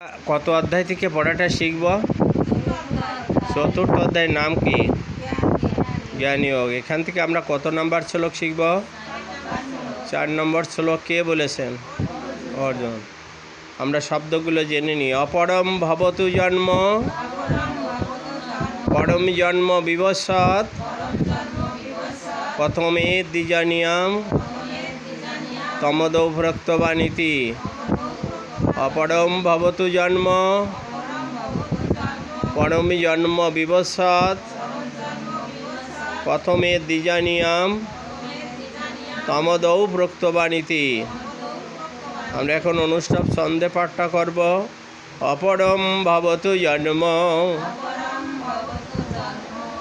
কত অধ্যায় থেকে পড়াটা শিখব? চতুর্থ অধ্যায়ের নাম কি? জ্ঞানী যোগ। এখান থেকে আমরা কত নম্বর শ্লোক শিখব? 4 নম্বর শ্লোক কে বলেছেন? অর্জুন। আমরা শব্দগুলো জেনে নিই। অপরম ভবতু জন্ম, পরম জন্ম বিভস্যাৎ, প্রথমে দ্বিজানিয়াম তমদৌ ভ্রক্তবানিতি। অপরম ভবতু জন্ম, পরম জন্ম বিভস্যাৎ, প্রথমে দ্বিজানিয়াম তমদৌ ভ্রক্তবানিতি। আমরা এখন অনুষ্ঠান ছন্দে পাঠটা করব। অপরম ভবতু জন্ম,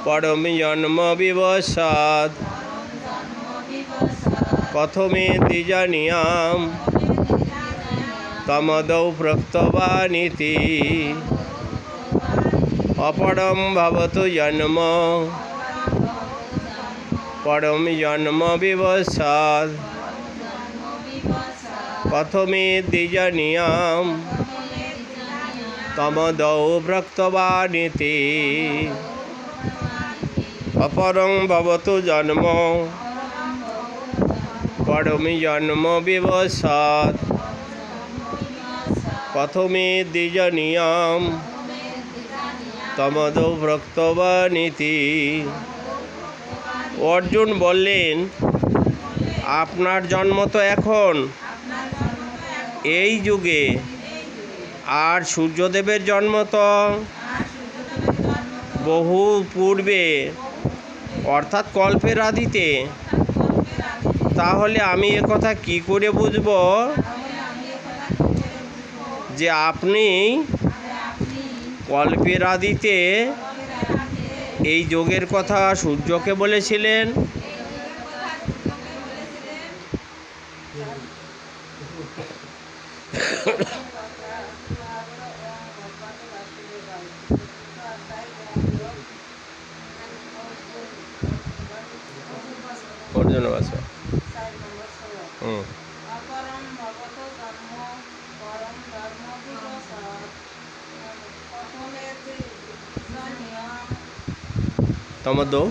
পরম জন্ম বিভস্যাৎ, প্রথমে দ্বিজানিয়াম তমদৌ ভ্রক্তবানিতি। অপরম ভবতু জন্ম, পরম জন্ম বিভস্যাৎ, প্রথমে দ্বিজানিয়াম তমদৌ ভ্রক্তবানিতি। অপরং ভবতু জন্ম, পরম জন্ম বিভস্যাৎ, প্রথমে দ্বিজানিয়াম তমদৌ ভ্রক্তবানিতি। অর্জুন বললেন, আপনার জন্ম তো এখন এই যুগে, আর সূর্যদেবের জন্ম তো বহু পূর্বে, অর্থাৎ কল্পের আদিতে। তাহলে আমি একথা কি করে বুঝব যে আপনি কল্পের আদিতে এই যোগের কথা সূর্যকে বলেছিলেন? অর্জুন বাসা। তমদৌ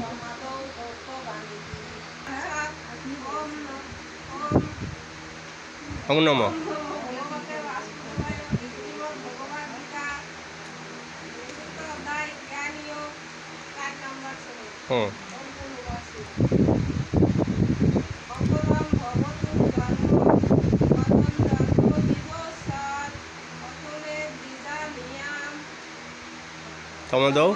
ওং নমঃ। তমদৌ